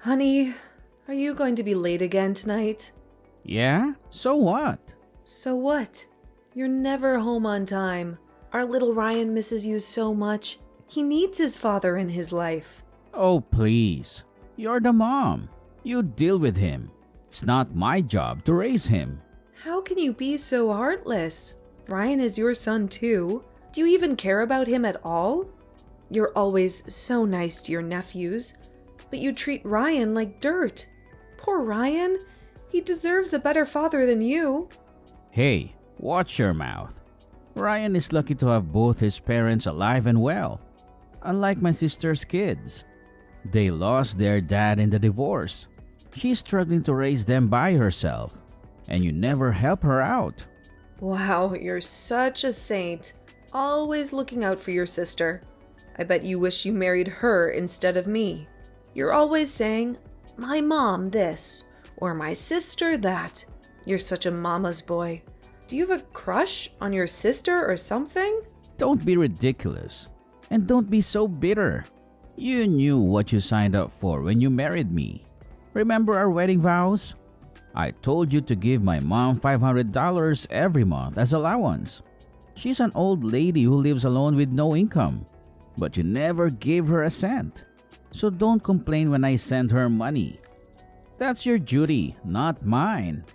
Honey, are you going to be late again tonight? Yeah? So what? So what? You're never home on time. Our little Ryan misses you so much. He needs his father in his life. Oh, please. You're the mom. You deal with him. It's not my job to raise him. How can you be so heartless? Ryan is your son too. Do you even care about him at all? You're always so nice to your nephews, but you treat Ryan like dirt. Poor Ryan. He deserves a better father than you. Hey, watch your mouth. Ryan is lucky to have both his parents alive and well. Unlike my sister's kids. They lost their dad in the divorce. She's struggling to raise them by herself, and you never help her out. Wow, you're such a saint. Always looking out for your sister. I bet you wish you married her instead of me. You're always saying, my mom this, or my sister that. You're such a mama's boy. Do you have a crush on your sister or something? Don't be ridiculous, and don't be so bitter. You knew what you signed up for when you married me. Remember our wedding vows? I told you to give my mom $500 every month as allowance. She's an old lady who lives alone with no income, but you never gave her a cent. So don't complain when I send her money. That's your duty, not mine.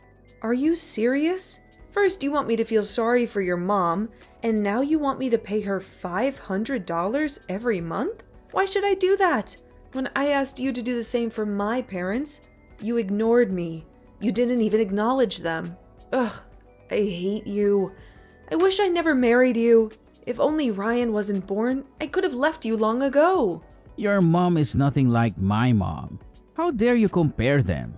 Are you serious? First you want me to feel sorry for your mom, and now you want me to pay her $500 every month? Why should I do that? When I asked you to do the same for my parents, you ignored me. You didn't even acknowledge them. Ugh, I hate you. I wish I never married you. If only Ryan wasn't born, I could have left you long ago. Your mom is nothing like my mom. How dare you compare them?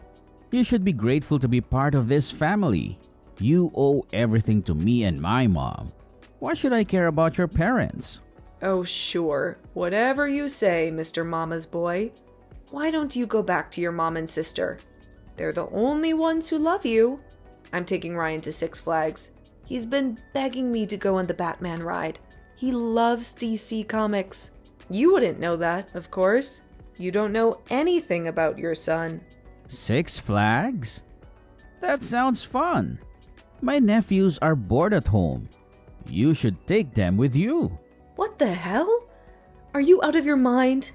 You should be grateful to be part of this family. You owe everything to me and my mom. Why should I care about your parents? Oh, sure. Whatever you say, Mr. Mama's boy. Why don't you go back to your mom and sister? They're the only ones who love you. I'm taking Ryan to Six Flags. He's been begging me to go on the Batman ride. He loves DC Comics. You wouldn't know that, of course. You don't know anything about your son. Six Flags? That sounds fun. My nephews are bored at home. You should take them with you. What the hell? Are you out of your mind?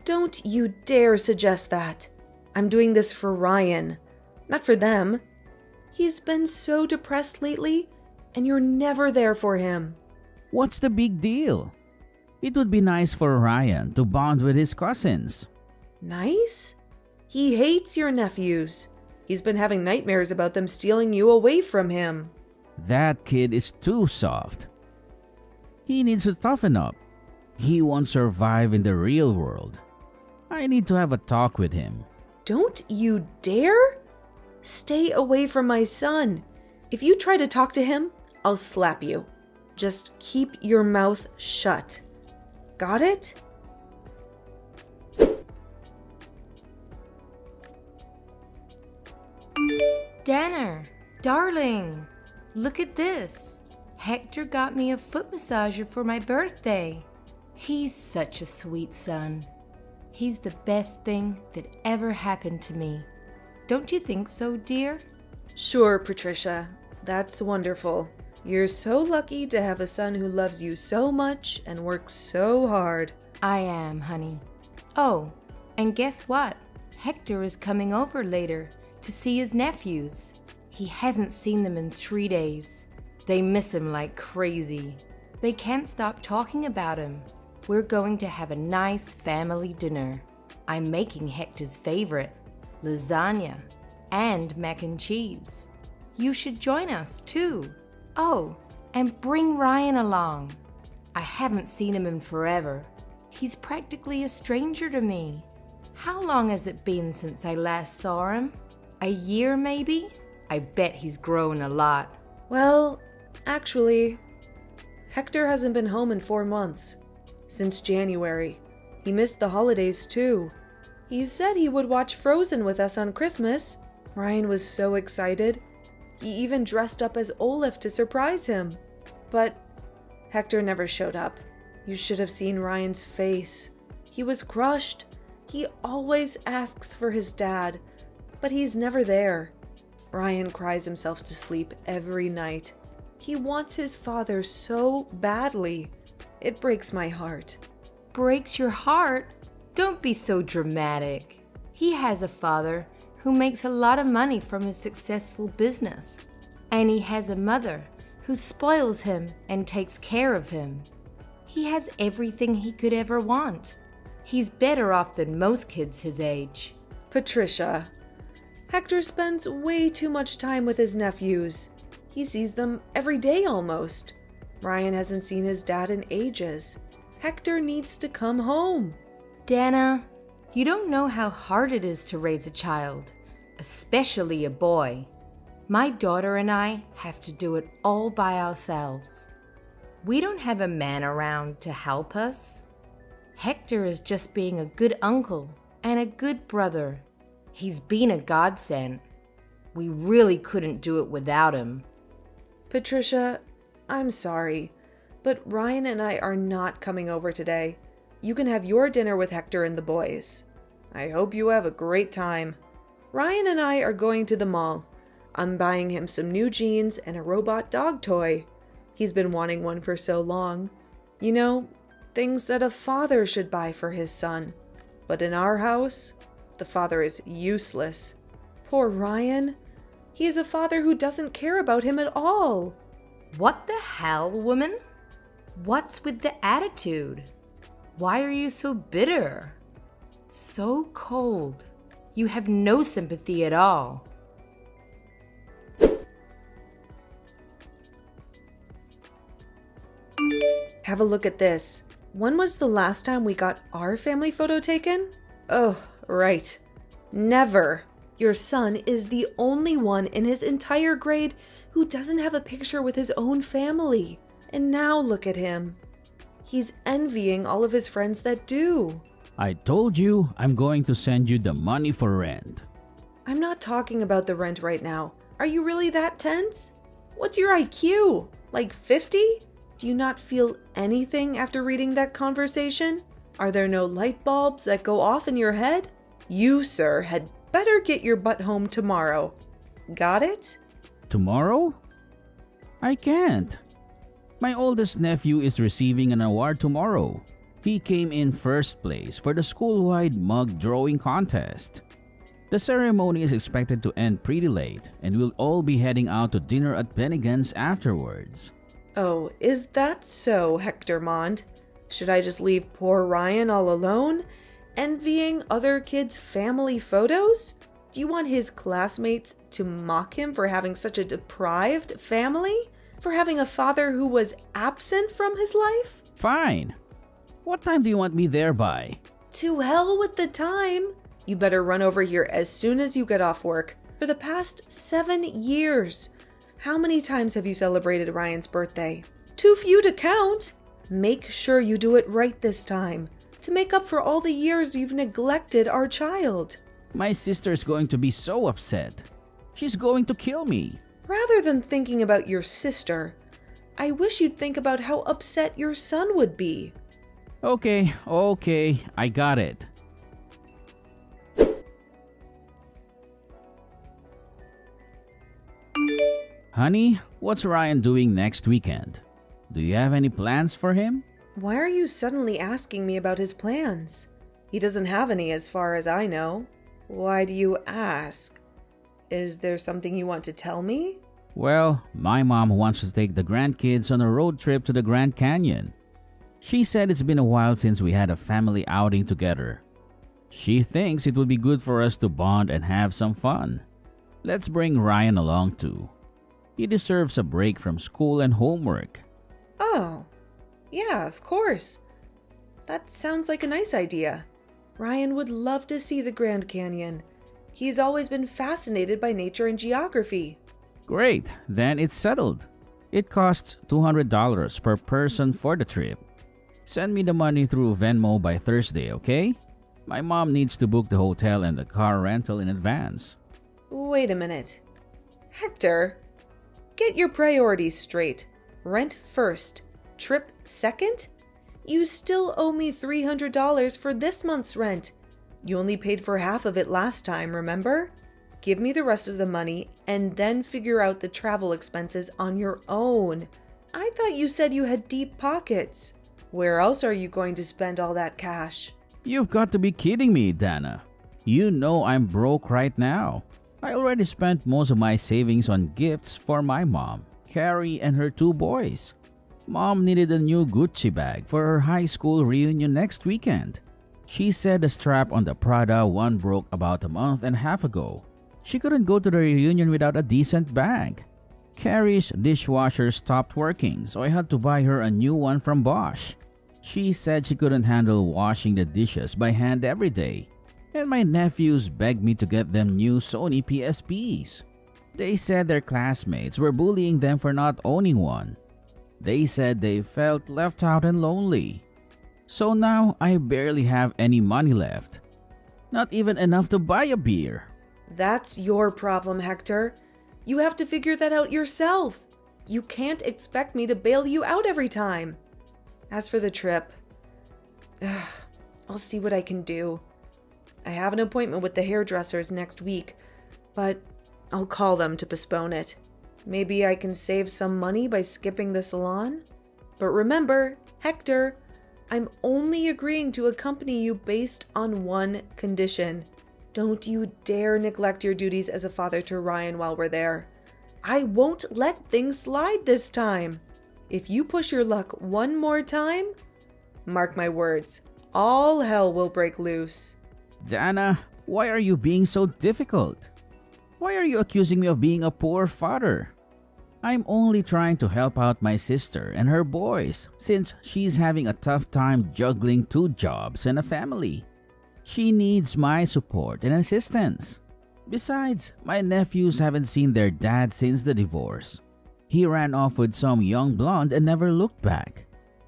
Don't you dare suggest that. I'm doing this for Ryan, not for them. He's been so depressed lately, and you're never there for him. What's the big deal? It would be nice for Ryan to bond with his cousins. Nice? He hates your nephews. He's been having nightmares about them stealing you away from him. That kid is too soft. He needs to toughen up. He won't survive in the real world. I need to have a talk with him. Don't you dare? Stay away from my son. If you try to talk to him, I'll slap you. Just keep your mouth shut. Got it? Danner, darling, look at this. Hector got me a foot massager for my birthday. He's such a sweet son. He's the best thing that ever happened to me. Don't you think so, dear? Sure, Patricia. That's wonderful. You're so lucky to have a son who loves you so much and works so hard. I am, honey. Oh, and guess what? Hector is coming over later to see his nephews. He hasn't seen them in 3 days. They miss him like crazy. They can't stop talking about him. We're going to have a nice family dinner. I'm making Hector's favorite, lasagna and mac and cheese. You should join us too. Oh, and bring Ryan along. I haven't seen him in forever. He's practically a stranger to me. How long has it been since I last saw him? A year maybe? I bet he's grown a lot. Well, actually, Hector hasn't been home in 4 months. Since January. He missed the holidays too. He said he would watch Frozen with us on Christmas. Ryan was so excited. He even dressed up as Olaf to surprise him. But Hector never showed up. You should have seen Ryan's face. He was crushed. He always asks for his dad, but he's never there. Ryan cries himself to sleep every night. He wants his father so badly. It breaks my heart. Breaks your heart? Don't be so dramatic. He has a father who makes a lot of money from his successful business. And he has a mother who spoils him and takes care of him. He has everything he could ever want. He's better off than most kids his age. Patricia, Hector spends way too much time with his nephews. He sees them every day almost. Ryan hasn't seen his dad in ages. Hector needs to come home. Dana, you don't know how hard it is to raise a child, especially a boy. My daughter and I have to do it all by ourselves. We don't have a man around to help us. Hector is just being a good uncle and a good brother. He's been a godsend. We really couldn't do it without him. Patricia, I'm sorry, but Ryan and I are not coming over today. You can have your dinner with Hector and the boys. I hope you have a great time. Ryan and I are going to the mall. I'm buying him some new jeans and a robot dog toy. He's been wanting one for so long. You know, things that a father should buy for his son. But in our house, the father is useless. Poor Ryan. He is a father who doesn't care about him at all. What the hell, woman? What's with the attitude? Why are you so bitter? So cold. You have no sympathy at all. Have a look at this. When was the last time we got our family photo taken? Oh, right. Never. Your son is the only one in his entire grade who doesn't have a picture with his own family. And now look at him. He's envying all of his friends that do. I told you I'm going to send you the money for rent. I'm not talking about the rent right now. Are you really that tense? What's your IQ? Like 50? Do you not feel anything after reading that conversation? Are there no light bulbs that go off in your head? You, sir, had better get your butt home tomorrow. Got it? Tomorrow? I can't. My oldest nephew is receiving an award tomorrow. He came in first place for the school-wide mug drawing contest. The ceremony is expected to end pretty late, and we'll all be heading out to dinner at Bennigan's afterwards. Oh, is that so, Hector Mond? Should I just leave poor Ryan all alone, envying other kids' family photos? Do you want his classmates to mock him for having such a deprived family? For having a father who was absent from his life? Fine. What time do you want me there by? To hell with the time. You better run over here as soon as you get off work. For the past 7 years, how many times have you celebrated Ryan's birthday? Too few to count. Make sure you do it right this time, to make up for all the years you've neglected our child. My sister's going to be so upset. She's going to kill me. Rather than thinking about your sister, I wish you'd think about how upset your son would be. Okay, I got it. Honey, what's Ryan doing next weekend? Do you have any plans for him? Why are you suddenly asking me about his plans? He doesn't have any as far as I know. Why do you ask? Is there something you want to tell me? Well, my mom wants to take the grandkids on a road trip to the Grand Canyon. She said it's been a while since we had a family outing together. She thinks it would be good for us to bond and have some fun. Let's bring Ryan along too. He deserves a break from school and homework. Oh, yeah, of course. That sounds like a nice idea. Ryan would love to see the Grand Canyon. He's always been fascinated by nature and geography. Great, then it's settled. It costs $200 per person for the trip. Send me the money through Venmo by Thursday, okay? My mom needs to book the hotel and the car rental in advance. Wait a minute. Hector, get your priorities straight. Rent first, trip second? You still owe me $300 for this month's rent. You only paid for half of it last time, remember? Give me the rest of the money and then figure out the travel expenses on your own. I thought you said you had deep pockets. Where else are you going to spend all that cash? You've got to be kidding me, Dana. You know I'm broke right now. I already spent most of my savings on gifts for my mom, Carrie, and her 2 boys. Mom needed a new Gucci bag for her high school reunion next weekend. She said the strap on the Prada one broke about a month and a half ago. She couldn't go to the reunion without a decent bag. Carrie's dishwasher stopped working, so I had to buy her a new one from Bosch. She said she couldn't handle washing the dishes by hand every day. And my nephews begged me to get them new Sony PSPs. They said their classmates were bullying them for not owning one. They said they felt left out and lonely. So now I barely have any money left. Not even enough to buy a beer. That's your problem, Hector. You have to figure that out yourself. You can't expect me to bail you out every time. As for the trip, I'll see what I can do. I have an appointment with the hairdressers next week, but I'll call them to postpone it. Maybe I can save some money by skipping the salon? But remember, Hector, I'm only agreeing to accompany you based on one condition. Don't you dare neglect your duties as a father to Ryan while we're there. I won't let things slide this time. If you push your luck one more time, mark my words, all hell will break loose. Dana, why are you being so difficult? Why are you accusing me of being a poor father? I'm only trying to help out my sister and her boys since she's having a tough time juggling 2 jobs and a family. She needs my support and assistance. Besides, my nephews haven't seen their dad since the divorce. He ran off with some young blonde and never looked back.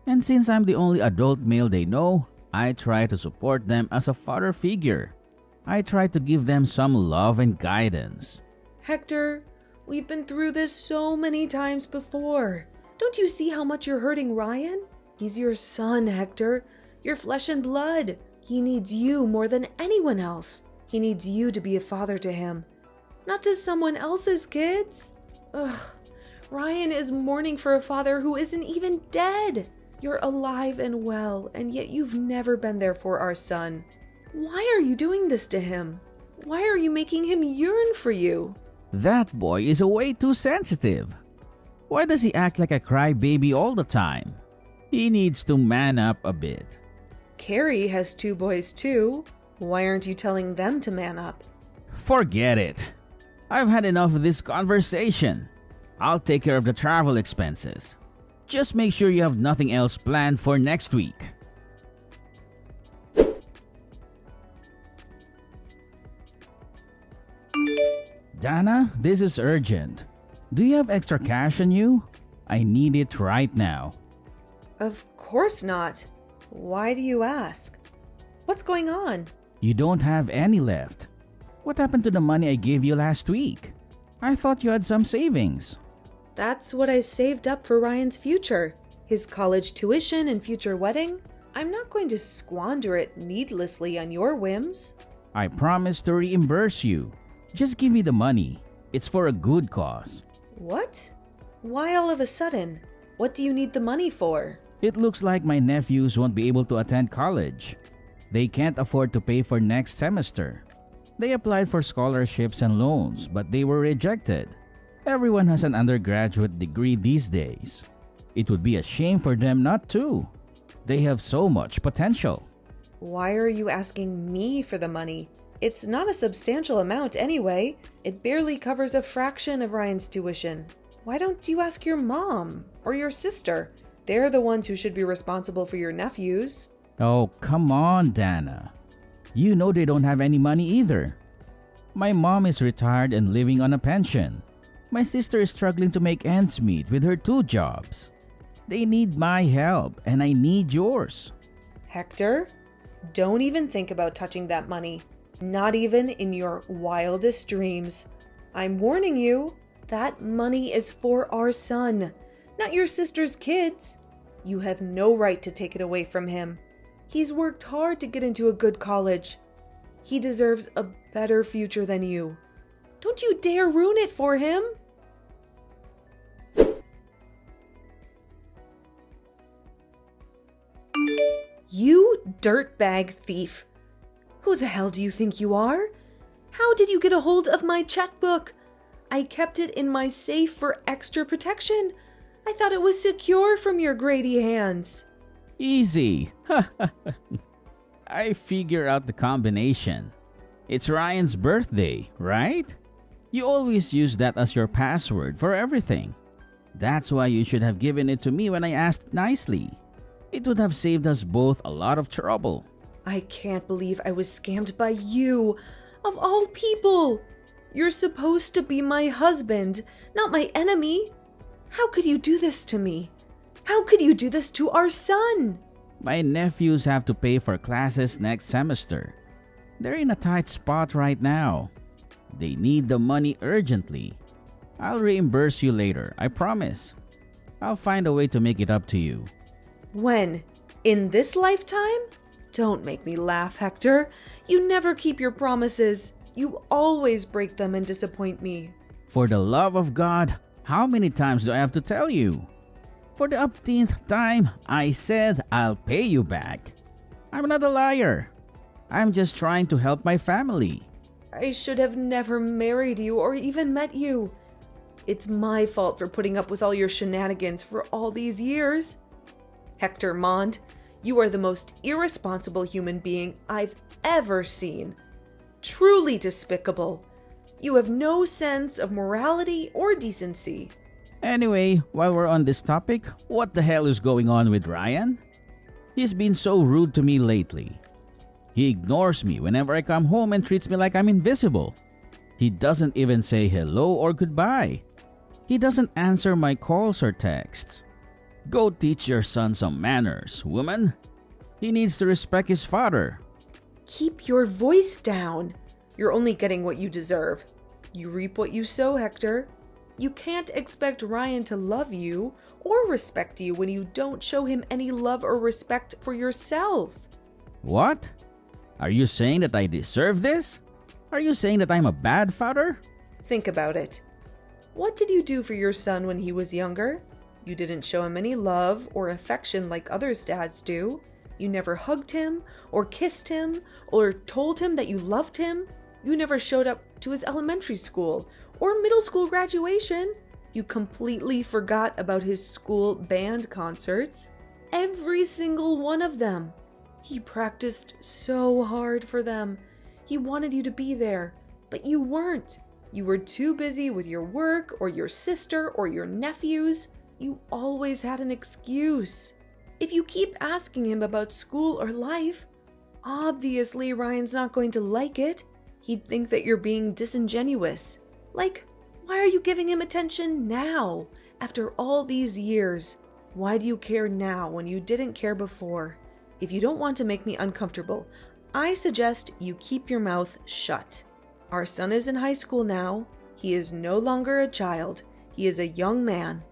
And since I'm the only adult male they know, I try to support them as a father figure. I try to give them some love and guidance. Hector, we've been through this so many times before. Don't you see how much you're hurting Ryan? He's your son, Hector. Your flesh and blood. He needs you more than anyone else. He needs you to be a father to him, not to someone else's kids. Ugh. Ryan is mourning for a father who isn't even dead. You're alive and well, and yet you've never been there for our son. Why are you doing this to him? Why are you making him yearn for you? That boy is way too sensitive. Why does he act like a crybaby all the time? He needs to man up a bit. Carrie has 2 boys too. Why aren't you telling them to man up? Forget it. I've had enough of this conversation. I'll take care of the travel expenses. Just make sure you have nothing else planned for next week. Dana, this is urgent. Do you have extra cash on you? I need it right now. Of course not. Why do you ask? What's going on? You don't have any left. What happened to the money I gave you last week? I thought you had some savings. That's what I saved up for Ryan's future. His college tuition and future wedding. I'm not going to squander it needlessly on your whims. I promise to reimburse you. Just give me the money. It's for a good cause. What? Why all of a sudden? What do you need the money for? It looks like my nephews won't be able to attend college. They can't afford to pay for next semester. They applied for scholarships and loans, but they were rejected. Everyone has an undergraduate degree these days. It would be a shame for them not to. They have so much potential. Why are you asking me for the money? It's not a substantial amount anyway. It barely covers a fraction of Ryan's tuition. Why don't you ask your mom or your sister? They're the ones who should be responsible for your nephews. Oh, come on, Dana. You know they don't have any money either. My mom is retired and living on a pension. My sister is struggling to make ends meet with her 2 jobs. They need my help, and I need yours. Hector, don't even think about touching that money. Not even in your wildest dreams. I'm warning you, that money is for our son, not your sister's kids. You have no right to take it away from him. He's worked hard to get into a good college. He deserves a better future than you. Don't you dare ruin it for him! You dirtbag thief! Who the hell do you think you are? How did you get a hold of my checkbook? I kept it in my safe for extra protection. I thought it was secure from your Grady hands. Easy. I figure out the combination. It's Ryan's birthday, right? You always use that as your password for everything. That's why you should have given it to me when I asked nicely. It would have saved us both a lot of trouble. I can't believe I was scammed by you, of all people. You're supposed to be my husband, not my enemy. How could you do this to me? How could you do this to our son? My nephews have to pay for classes next semester. They're in a tight spot right now. They need the money urgently. I'll reimburse you later, I promise. I'll find a way to make it up to you. When? In this lifetime? Don't make me laugh, Hector. You never keep your promises. You always break them and disappoint me. For the love of God, how many times do I have to tell you? For the upteenth time, I said I'll pay you back. I'm not a liar. I'm just trying to help my family. I should have never married you or even met you. It's my fault for putting up with all your shenanigans for all these years. Hector Mond, you are the most irresponsible human being I've ever seen. Truly despicable. You have no sense of morality or decency. Anyway, while we're on this topic, what the hell is going on with Ryan? He's been so rude to me lately. He ignores me whenever I come home and treats me like I'm invisible. He doesn't even say hello or goodbye. He doesn't answer my calls or texts. Go teach your son some manners, woman. He needs to respect his father. Keep your voice down. You're only getting what you deserve. You reap what you sow, Hector. You can't expect Ryan to love you or respect you when you don't show him any love or respect for yourself. What? Are you saying that I deserve this? Are you saying that I'm a bad father? Think about it. What did you do for your son when he was younger? You didn't show him any love or affection like other dads do. You never hugged him or kissed him or told him that you loved him. You never showed up to his elementary school or middle school graduation. You completely forgot about his school band concerts. Every single one of them. He practiced so hard for them. He wanted you to be there, but you weren't. You were too busy with your work or your sister or your nephews. You always had an excuse. If you keep asking him about school or life, obviously Ryan's not going to like it. He'd think that you're being disingenuous. Like, why are you giving him attention now, after all these years? Why do you care now when you didn't care before? If you don't want to make me uncomfortable, I suggest you keep your mouth shut. Our son is in high school now. He is no longer a child. He is a young man.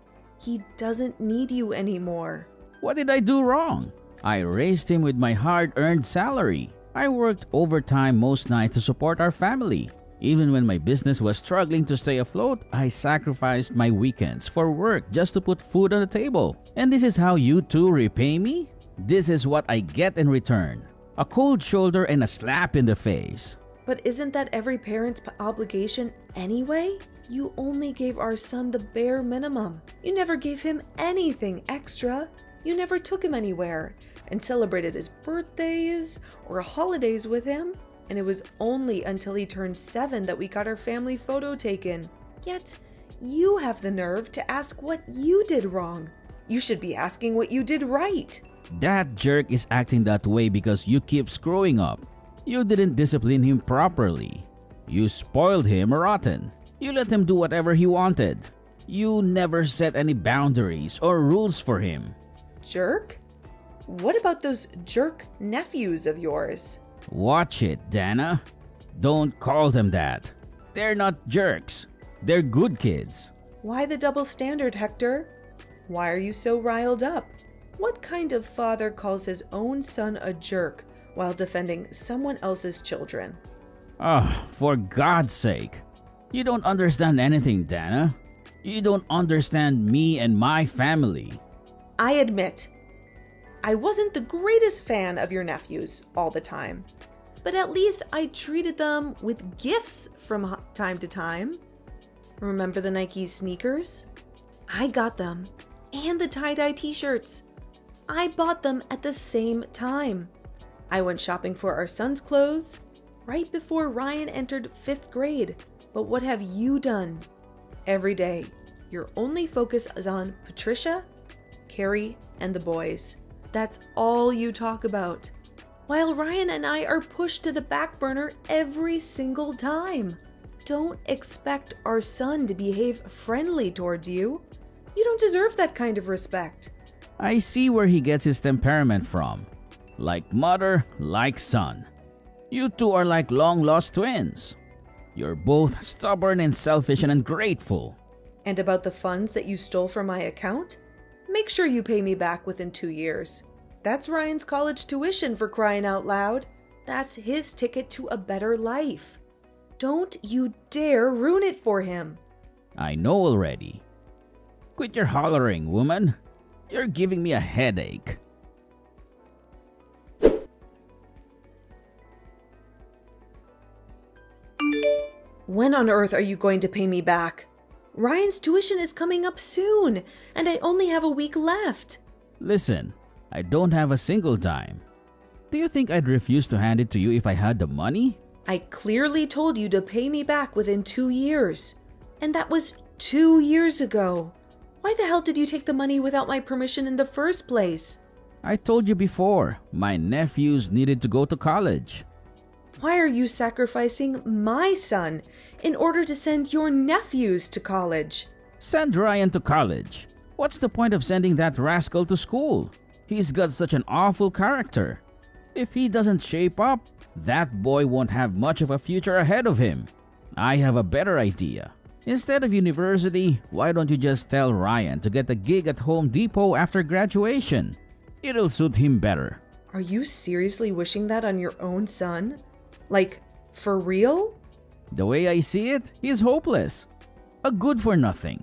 He doesn't need you anymore. What did I do wrong? I raised him with my hard-earned salary. I worked overtime most nights to support our family. Even when my business was struggling to stay afloat, I sacrificed my weekends for work just to put food on the table. And this is how you two repay me? This is what I get in return. A cold shoulder and a slap in the face. But isn't that every parent's obligation anyway? You only gave our son the bare minimum. You never gave him anything extra. You never took him anywhere and celebrated his birthdays or holidays with him. And it was only until he turned 7 that we got our family photo taken. Yet, you have the nerve to ask what you did wrong. You should be asking what you did right. That jerk is acting that way because you keep screwing up. You didn't discipline him properly. You spoiled him rotten. You let him do whatever he wanted. You never set any boundaries or rules for him. Jerk? What about those jerk nephews of yours? Watch it, Dana. Don't call them that. They're not jerks. They're good kids. Why the double standard, Hector? Why are you so riled up? What kind of father calls his own son a jerk while defending someone else's children. Oh, for God's sake. You don't understand anything, Dana. You don't understand me and my family. I admit, I wasn't the greatest fan of your nephews all the time, but at least I treated them with gifts from time to time. Remember the Nike sneakers? I got them, and the tie-dye t-shirts. I bought them at the same time. I went shopping for our son's clothes right before Ryan entered 5th grade. But what have you done? Every day, your only focus is on Patricia, Carrie, and the boys. That's all you talk about. While Ryan and I are pushed to the back burner every single time. Don't expect our son to behave friendly towards you. You don't deserve that kind of respect. I see where he gets his temperament from. Like mother, like son. You two are like long-lost twins. You're both stubborn and selfish and ungrateful. And about the funds that you stole from my account? Make sure you pay me back within 2 years. That's Ryan's college tuition, for crying out loud. That's his ticket to a better life. Don't you dare ruin it for him. I know already. Quit your hollering, woman. You're giving me a headache. When on earth are you going to pay me back? Ryan's tuition is coming up soon, and I only have a week left. Listen, I don't have a single dime. Do you think I'd refuse to hand it to you if I had the money? I clearly told you to pay me back within 2 years. And that was 2 years ago. Why the hell did you take the money without my permission in the first place? I told you before, my nephews needed to go to college. Why are you sacrificing my son in order to send your nephews to college? Send Ryan to college. What's the point of sending that rascal to school? He's got such an awful character. If he doesn't shape up, that boy won't have much of a future ahead of him. I have a better idea. Instead of university, why don't you just tell Ryan to get a gig at Home Depot after graduation? It'll suit him better. Are you seriously wishing that on your own son? Like, for real? The way I see it, he's hopeless. A good for nothing.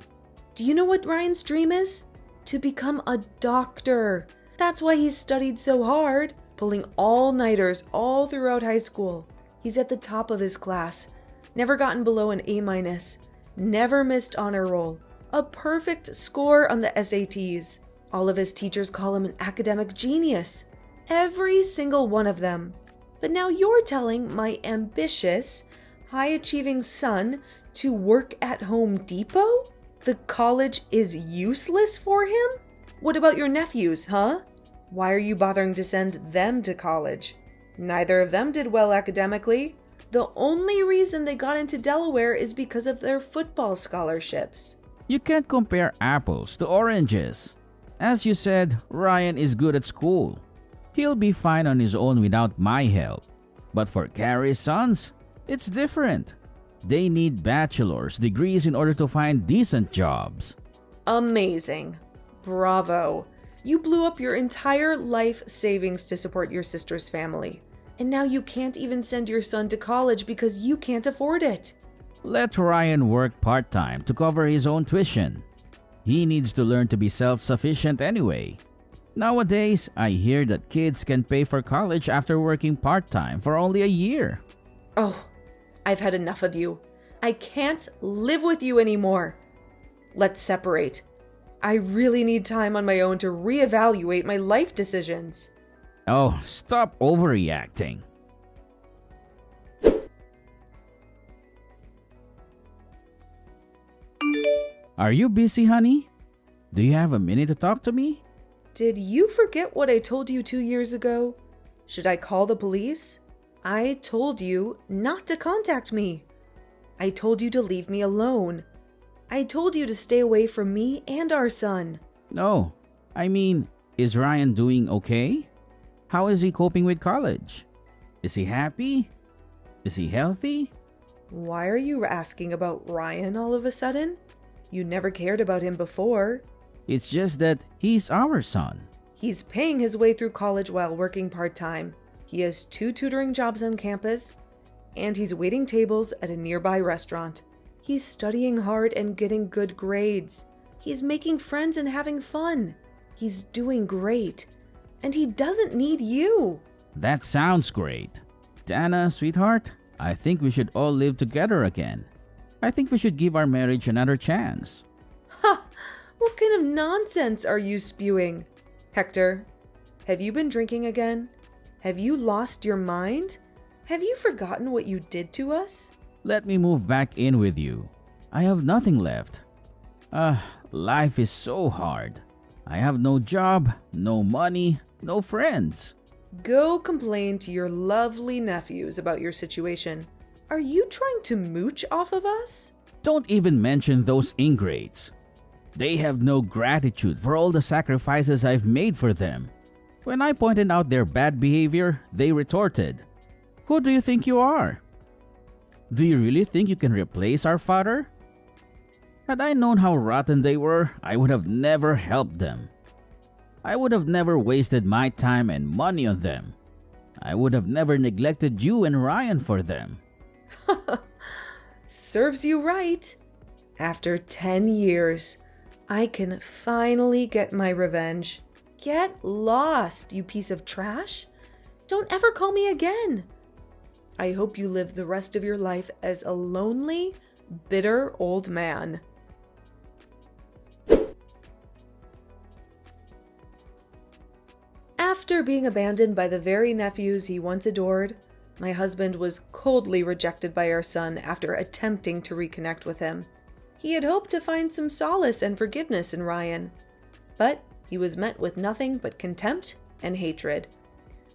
Do you know what Ryan's dream is? To become a doctor. That's why he's studied so hard, pulling all-nighters all throughout high school. He's at the top of his class, never gotten below an A-, never missed honor roll, a perfect score on the SATs. All of his teachers call him an academic genius. Every single one of them. But now you're telling my ambitious, high-achieving son to work at Home Depot? The college is useless for him? What about your nephews, huh? Why are you bothering to send them to college? Neither of them did well academically. The only reason they got into Delaware is because of their football scholarships. You can't compare apples to oranges. As you said, Ryan is good at school. He'll be fine on his own without my help. But for Carrie's sons, it's different. They need bachelor's degrees in order to find decent jobs. Amazing. Bravo. You blew up your entire life savings to support your sister's family. And now you can't even send your son to college because you can't afford it. Let Ryan work part-time to cover his own tuition. He needs to learn to be self-sufficient anyway. Nowadays, I hear that kids can pay for college after working part-time for only a year. Oh, I've had enough of you. I can't live with you anymore. Let's separate. I really need time on my own to reevaluate my life decisions. Oh, stop overreacting. Are you busy, honey? Do you have a minute to talk to me? Did you forget what I told you 2 years ago? Should I call the police? I told you not to contact me. I told you to leave me alone. I told you to stay away from me and our son. No, I mean, is Ryan doing okay? How is he coping with college? Is he happy? Is he healthy? Why are you asking about Ryan all of a sudden? You never cared about him before. It's just that he's our son. He's paying his way through college while working part-time. He has 2 tutoring jobs on campus, and he's waiting tables at a nearby restaurant. He's studying hard and getting good grades. He's making friends and having fun. He's doing great. And he doesn't need you. That sounds great. Dana, sweetheart, I think we should all live together again. I think we should give our marriage another chance. Ha! What kind of nonsense are you spewing? Hector, have you been drinking again? Have you lost your mind? Have you forgotten what you did to us? Let me move back in with you. I have nothing left. Life is so hard. I have no job, no money, no friends. Go complain to your lovely nephews about your situation. Are you trying to mooch off of us? Don't even mention those ingrates. They have no gratitude for all the sacrifices I've made for them. When I pointed out their bad behavior, they retorted, "Who do you think you are? Do you really think you can replace our father?" Had I known how rotten they were, I would have never helped them. I would have never wasted my time and money on them. I would have never neglected you and Ryan for them. Serves you right. After 10 years, I can finally get my revenge. Get lost, you piece of trash. Don't ever call me again. I hope you live the rest of your life as a lonely, bitter old man. After being abandoned by the very nephews he once adored, my husband was coldly rejected by our son after attempting to reconnect with him. He had hoped to find some solace and forgiveness in Ryan, but he was met with nothing but contempt and hatred.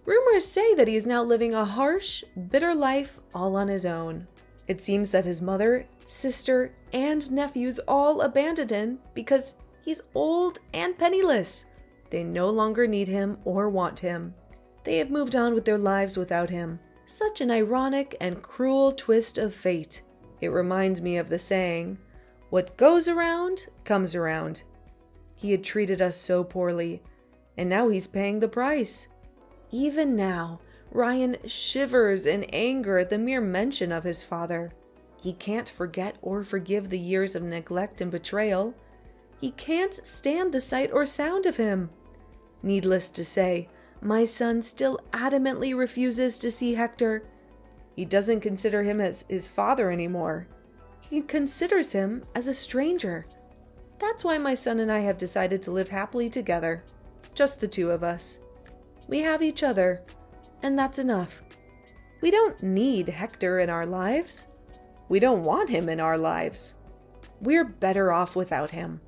Rumors say that he is now living a harsh, bitter life all on his own. It seems that his mother, sister, and nephews all abandoned him because he's old and penniless. They no longer need him or want him. They have moved on with their lives without him. Such an ironic and cruel twist of fate. It reminds me of the saying, "What goes around, comes around." He had treated us so poorly, and now he's paying the price. Even now, Ryan shivers in anger at the mere mention of his father. He can't forget or forgive the years of neglect and betrayal. He can't stand the sight or sound of him. Needless to say, my son still adamantly refuses to see Hector. He doesn't consider him as his father anymore. He considers him as a stranger. That's why my son and I have decided to live happily together. Just the 2 of us. We have each other, and that's enough. We don't need Hector in our lives. We don't want him in our lives. We're better off without him.